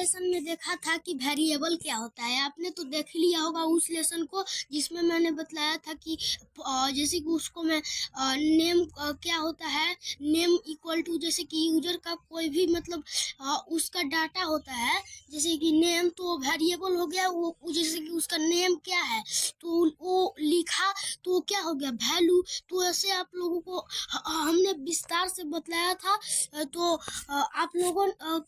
Lesson में देखा था कि वेरिएबल क्या होता है। आपने तो देख लिया होगा उस लेसन को जिसमें मैंने बतलाया था कि जैसे कि उसको मैं नेम क्या होता है, नेम इक्वल टू जैसे कि यूजर का कोई भी मतलब उसका डाटा होता है, जैसे कि नेम तो वेरिएबल हो गया, वो जैसे कि उसका नेम क्या है तो वो लिखा तो क्या हो गया वैल्यू। तो ऐसे आप लोगों को हमने विस्तार से बतलाया था। तो आप लोगों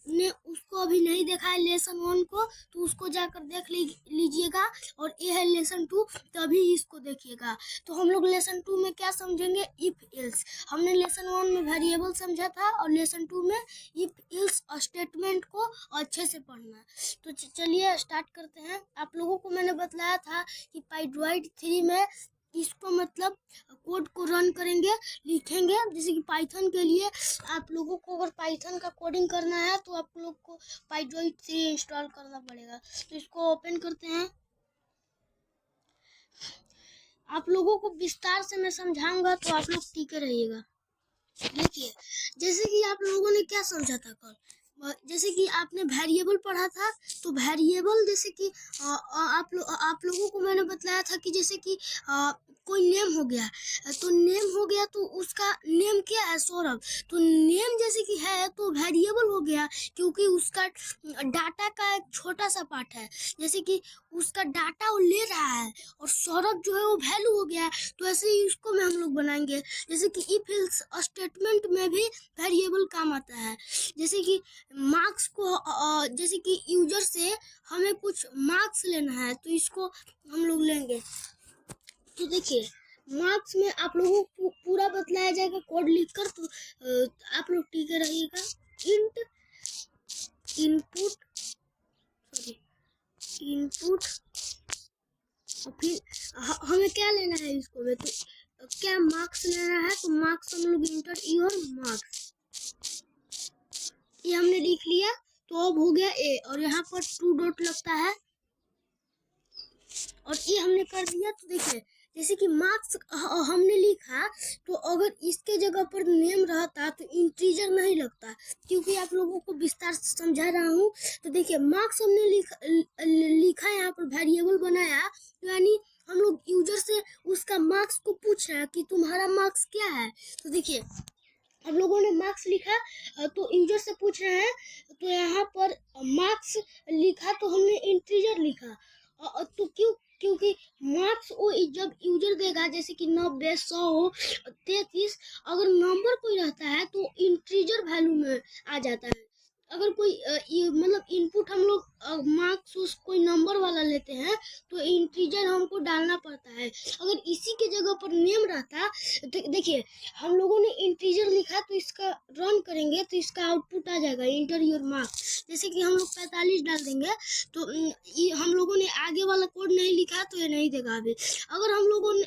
ने उसको अभी नहीं देखा है लेसन 1 को, तो उसको जाकर देख लीजिएगा। और ये है लेसन 2, तभी इसको देखिएगा। तो हम लोग लेसन 2 में क्या समझेंगे, इफ एल्स। हमने लेसन 1 में वेरिएबल समझा था और लेसन 2 में इफ एल्स स्टेटमेंट को अच्छे से पढ़ना। तो चलिए स्टार्ट करते हैं। आप लोगों को मैंने बतलाया था कि पाइड्रॉइड 3 में इसको मतलब कोड को रन करेंगे, लिखेंगे। जैसे कि पाइथन के लिए आप लोगों को अगर पाइथन का कोडिंग करना है तो आप लोग को पाइड्रॉइड 3 इंस्टॉल करना पड़ेगा। तो इसको ओपन करते हैं। आप लोगों को विस्तार से मैं समझाऊंगा तो आप लोग टिके रहिएगा। देखिए, जैसे कि आप लोगों ने क्या समझा था कल, जैसे कि आपने वेरिएबल पढ़ा था। तो वेरिएबल जैसे कि आप लोगों को मैंने बतलाया था कि जैसे कि कोई नेम हो गया, तो नेम हो गया तो उसका नेम क्या है, सौरभ। तो नेम जैसे कि है तो वेरिएबल हो गया, क्योंकि उसका डाटा का एक छोटा सा पार्ट है। जैसे कि उसका डाटा वो ले रहा है और सौरभ जो है वो वैल्यू हो गया। तो ऐसे ही इसको में हम लोग बनाएंगे। जैसे कि इफ एल्स स्टेटमेंट में भी वेरिएबल काम आता है। जैसे कि मार्क्स को जैसे कि यूजर से हमें कुछ मार्क्स लेना है, तो इसको हम लोग लेंगे। तो देखिए, मार्क्स में आप लोगों को पूरा बतलाया जाएगा कोड लिखकर। तो आप लोग टिके रहिएगा। इंट इनपुट और फिर हमें क्या लेना है इसको में, तो क्या मार्क्स लेना है। तो मार्क्स हम लोग इंटर योर मार्क्स, ये हमने लिख लिया। तो अब हो गया ए, और यहाँ पर 2 डॉट लगता है और ये हमने कर दिया। तो देखिए, जैसे कि मार्क्स हमने लिखा, तो अगर इसके जगह पर नेम रहता तो इंटीजर नहीं लगता, क्योंकि आप लोगों को विस्तार से समझा रहा हूँ। तो देखिए, मार्क्स हमने लिखा यहाँ पर वेरिएबल बनाया, यानी हम लोग यूजर से उसका मार्क्स को पूछ रहे हैं कि तुम्हारा मार्क्स क्या है। तो देखिए, हम लोगों ने मार्क्स लिखा तो यूजर से पूछ रहे हैं, तो यहाँ पर मार्क्स लिखा तो हमने इंटीजर लिखा। तो क्योंकि मार्क्स वो जब यूजर देगा, जैसे कि 90, 100, 33, अगर नंबर कोई रहता है तो इंटीजर वैल्यू में आ जाता है। अगर कोई मतलब इनपुट हम लोग मार्क्स कोई नंबर वाला लेते हैं तो इंटीजर हमको डालना पड़ता है। अगर इसी के जगह पर नेम रहता, तो देखिए हम लोगों ने इंटीजर लिखा, तो इसका रन करेंगे तो इसका आउटपुट आ जाएगा इंटर योर मार्क्स। जैसे कि हम लोग 45 डाल देंगे, तो हम लोगों ने आगे वाला कोड नहीं लिखा तो ये नहीं देगा अभी। अगर हम लोगों ने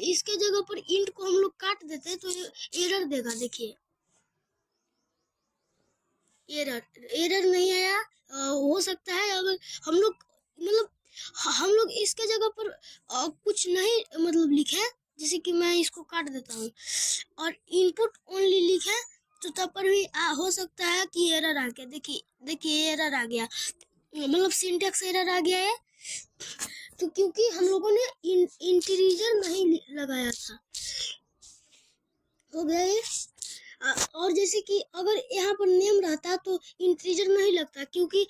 इसके जगह पर इंट को हम लोग काट देते तो ये एरर देगा। देखिए, एरर नहीं आया। हो सकता है अगर हम लोग मतलब हम लोग इसके जगह पर कुछ नहीं मतलब लिखे, जैसे कि मैं इसको काट देता हूँ और इनपुट ओनली लिखे, तो तब पर भी हो सकता है कि एरर आ गया। देखिए एरर आ गया, मतलब सिंटेक्स एरर आ गया है। तो क्योंकि हम लोगों ने इंटीजर नहीं लगाया था, हो गया ये। और जैसे कि अगर यहाँ पर नेम रहता तो इंटीजर नहीं लगता, क्योंकि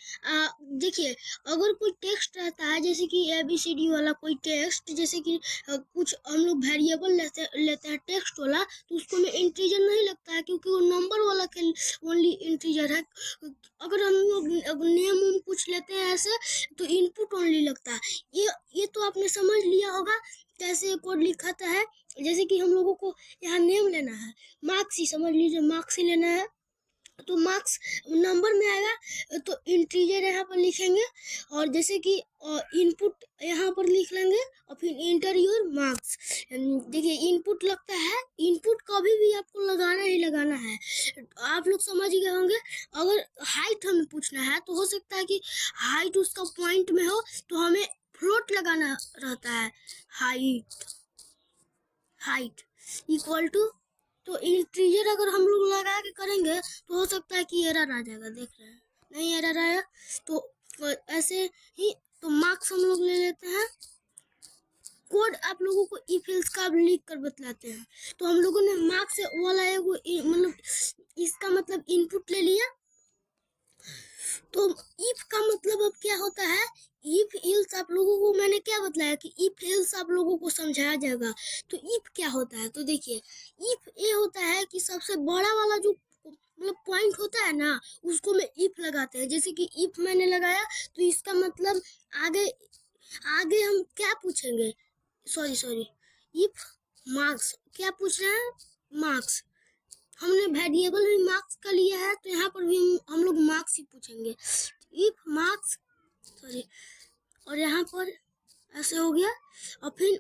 देखिए अगर कोई टेक्स्ट रहता है, जैसे कि ABCD वाला कोई टेक्स्ट, जैसे कि कुछ हम लोग वेरिएबल लेते हैं टेक्स्ट वाला, तो उसको में इंटीजर नहीं लगता है, क्योंकि वो नंबर वाला के ओनली इंटीजर है। अगर हम लोग नेम कुछ लेते हैं ऐसे तो इनपुट ओनली लगता है। ये तो आपने समझ लिया होगा कैसे कोड लिखाता है। जैसे कि हम लोगों को यहाँ नेम लेना है, मार्क्स ही समझ लीजिए, मार्क्स ही लेना है, तो मार्क्स नंबर में आएगा तो इंटीजर यहाँ पर लिखेंगे, और जैसे कि इनपुट यहाँ पर लिख लेंगे और फिर इंटर योर मार्क्स। देखिए इनपुट लगता है, इनपुट कभी भी आपको लगाना ही लगाना है। आप लोग समझ गए होंगे। अगर हाइट हमें पूछना है तो हो सकता है कि हाइट उसका पॉइंट में हो, तो हमें फ्लोट लगाना रहता है, हाइट इक्वल टू। तो इंटीजर अगर हम लोग लगा के करेंगे तो हो सकता है कि एरर आ जाएगा, देख रहे हैं। नहीं एरर आया तो ऐसे ही तो मार्क्स हम लोग ले लेते हैं। कोड आप लोगों को इफ एल्स का लिख कर बतलाते हैं। तो हम लोगों ने मार्क्स वाला एगो मतलब इसका मतलब इनपुट ले लिया। तो इफ का मतलब अब क्या होता है, इफ एल्स आप लोगों को मैंने क्या बतलाया कि इफ एल्स आप लोगों को समझाया जाएगा। तो इफ क्या होता है, तो देखिए इफ ये होता है कि सबसे बड़ा वाला जो मतलब पॉइंट होता है ना, उसको में इफ लगाते हैं। जैसे कि इफ मैंने लगाया तो इसका मतलब आगे आगे हम क्या पूछेंगे, सॉरी इफ मार्क्स क्या पूछ रहे हैं, मार्क्स। हमने वेरिएबल भी मार्क्स का लिया है तो यहाँ पर भी हम लोग मार्क्स ही पूछेंगे। इफ मार्क्स सॉरी, और यहाँ पर ऐसे हो गया। और फिर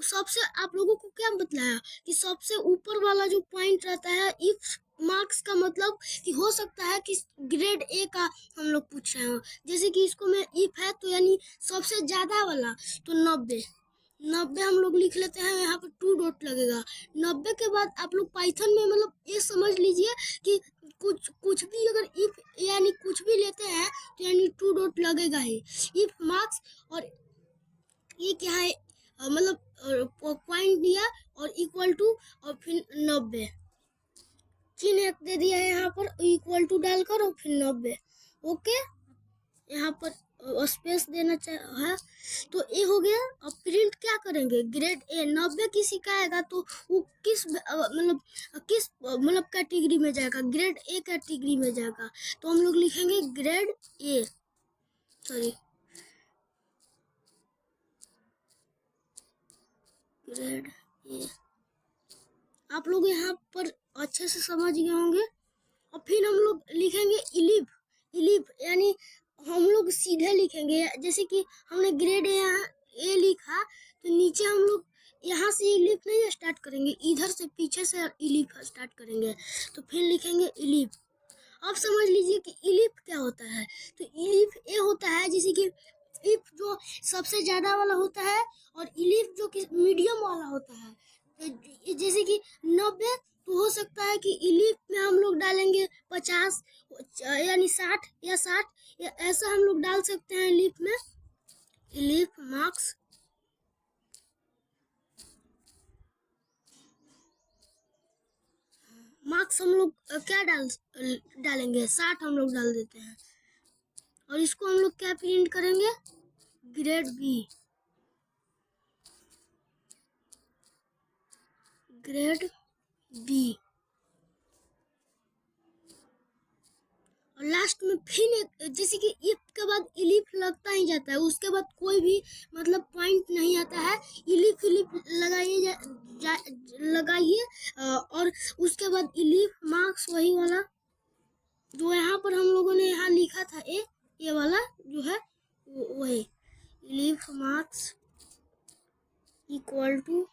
सबसे आप लोगों को क्या बतलाया कि सबसे ऊपर वाला जो पॉइंट रहता है इफ मार्क्स का मतलब कि हो सकता है कि ग्रेड ए का हम लोग पूछ रहे हो। जैसे कि इसको में इफ है तो यानी सबसे ज्यादा वाला तो 90 हम लोग लिख लेते हैं। यहाँ पर 2 डॉट लगेगा। 90 के बाद आप लोग पाइथन में मतलब ये समझ लीजिए कि कुछ भी अगर इफ यानी कुछ भी लेते हैं तो यानी 2 डॉट लगेगा ही। इफ मार्क्स और ये क्या है मतलब पॉइंट दिया और इक्वल टू और फिर 90 चिन्ह दे दिया है यहाँ पर इक्वल टू डालकर और फिर 90 ओके। यहाँ पर स्पेस देना है तो ये हो गया। अब प्रिंट क्या करेंगे, ग्रेड ए 90 किसी का आएगा तो वो किस मतलब कैटेगरी में जाएगा, ग्रेड ए कैटेगरी में जाएगा। तो हम लोग लिखेंगे ग्रेड ए ग्रेड ए। आप लोग यहाँ पर अच्छे से समझ गए होंगे। और फिर हम लोग लिखेंगे इलिफ यानी हम लोग सीधे लिखेंगे। जैसे कि हमने ग्रेड ए लिखा तो नीचे हम लोग यहाँ से इलिफ नहीं स्टार्ट करेंगे, इधर से पीछे से इलिफ स्टार्ट करेंगे। तो फिर लिखेंगे इलिफ। अब समझ लीजिए कि इलिफ क्या होता है। तो इलिफ ये होता है जैसे कि इफ जो सबसे ज्यादा वाला होता है और इलिफ जो कि मीडियम वाला होता है। तो जैसे कि 90 तो हो सकता है कि इलिफ में हम लोग डालेंगे 50 यानी 60 या 60 या ऐसा हम लोग डाल सकते हैं इलिफ में। इलिफ मार्क्स हम लोग क्या डालेंगे 60 हम लोग डाल देते हैं। और इसको हम लोग क्या प्रिंट करेंगे, ग्रेड बी और लास्ट में फिर एक जैसे कि इफ के बाद इलिफ लगता ही जाता है, उसके बाद कोई भी मतलब पॉइंट नहीं आता है। इलिफ लगाइए और उसके बाद इलिफ मार्क्स वही वाला जो यहाँ पर हम लोगों ने यहाँ लिखा था ये वाला जो है वही इलिफ मार्क्स इक्वल टू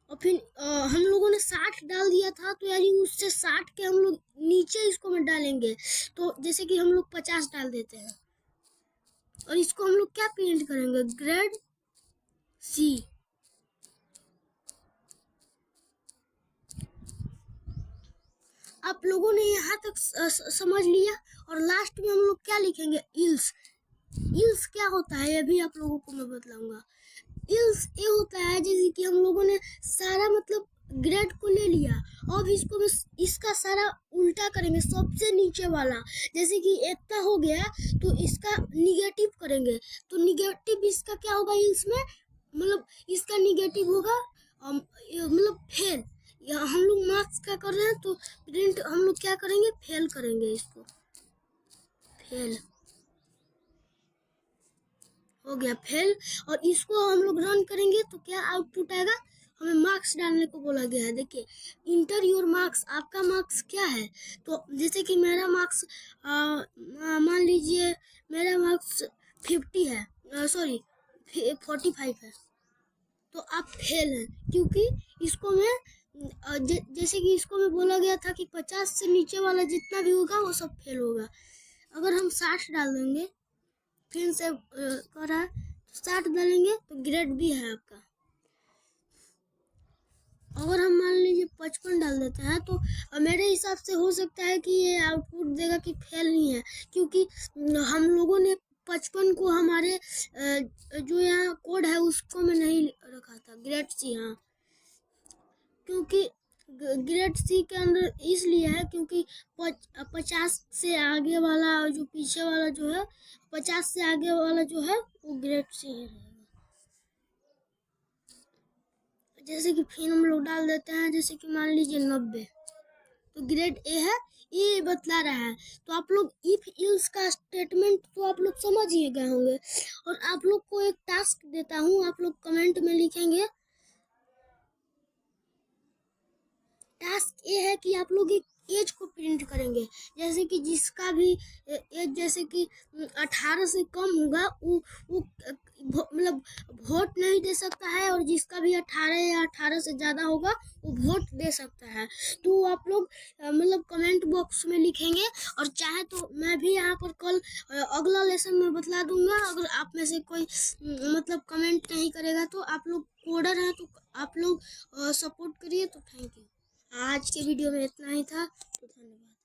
और फिर हम लोगों ने 60 डाल दिया था तो यानी उससे 60 के हम लोग नीचे इसको में डालेंगे। तो जैसे कि हम लोग 50 डाल देते हैं और इसको हम लोग क्या प्रिंट करेंगे, ग्रेड सी। आप लोगों ने यहाँ तक समझ लिया। और लास्ट में हम लोग क्या लिखेंगे, इल्स क्या होता है ये भी आप लोगों को मैं बतलाऊंगा। इल्स ये होता है जैसे कि हम लोगों ने सारा मतलब ग्रेड को ले लिया। अब इसको इसका सारा उल्टा करेंगे, सबसे नीचे वाला जैसे कि इतना हो गया तो इसका निगेटिव करेंगे। तो निगेटिव इसका क्या होगा इल्स में, मतलब इसका निगेटिव होगा मतलब फेल। हम लोग मार्क्स क्या कर रहे हैं तो प्रिंट हम लोग क्या करेंगे, फेल करेंगे, इसको फेल हो गया फेल। और इसको हम लोग रन करेंगे तो क्या आउटपुट आएगा, हमें मार्क्स डालने को बोला गया है। देखिए इंटर योर मार्क्स, आपका मार्क्स क्या है। तो जैसे कि मेरा मार्क्स मान लीजिए मेरा मार्क्स 50 है, सॉरी 45 है। तो आप फेल हैं क्योंकि इसको मैं जैसे कि इसको में बोला गया था कि 50 से नीचे वाला जितना भी होगा वो सब फेल होगा। अगर हम 60 डाल देंगे फिर से कर रहा है तो 60 डालेंगे तो ग्रेड बी है आपका। अगर हम मान लीजिए 55 डाल देते हैं तो मेरे हिसाब से हो सकता है कि ये आउटपुट देगा कि फेल नहीं है, क्योंकि हम लोगों ने 55 को हमारे जो यहाँ कोड है उसको में नहीं रखा था, ग्रेड सी। हाँ, क्योंकि ग्रेड सी के अंदर इसलिए है क्योंकि 50 से आगे वाला जो पीछे वाला जो है, 50 से आगे वाला जो है वो ग्रेड सी ही रहेगा। जैसे कि फिर हम लोग डाल देते हैं, जैसे कि मान लीजिए 90, तो ग्रेड ए है, ये बतला रहा है। तो आप लोग इफ इल्स का स्टेटमेंट तो आप लोग समझ ही गए होंगे। और आप लोग को एक टास्क देता हूँ, आप लोग कमेंट में लिखेंगे। टास्क ये है कि आप लोग एक एज को प्रिंट करेंगे, जैसे कि जिसका भी एज जैसे कि 18 से कम होगा वो मतलब वोट नहीं दे सकता है, और जिसका भी 18 या 18 से ज़्यादा होगा वो वोट दे सकता है। तो आप लोग मतलब कमेंट बॉक्स में लिखेंगे, और चाहे तो मैं भी यहाँ पर कल अगला लेसन में बतला दूंगा। अगर आप में से कोई मतलब कमेंट नहीं करेगा तो आप लोग कोडर हैं तो आप लोग सपोर्ट करिए। तो थैंक यू। आज के वीडियो में इतना ही था, तो धन्यवाद।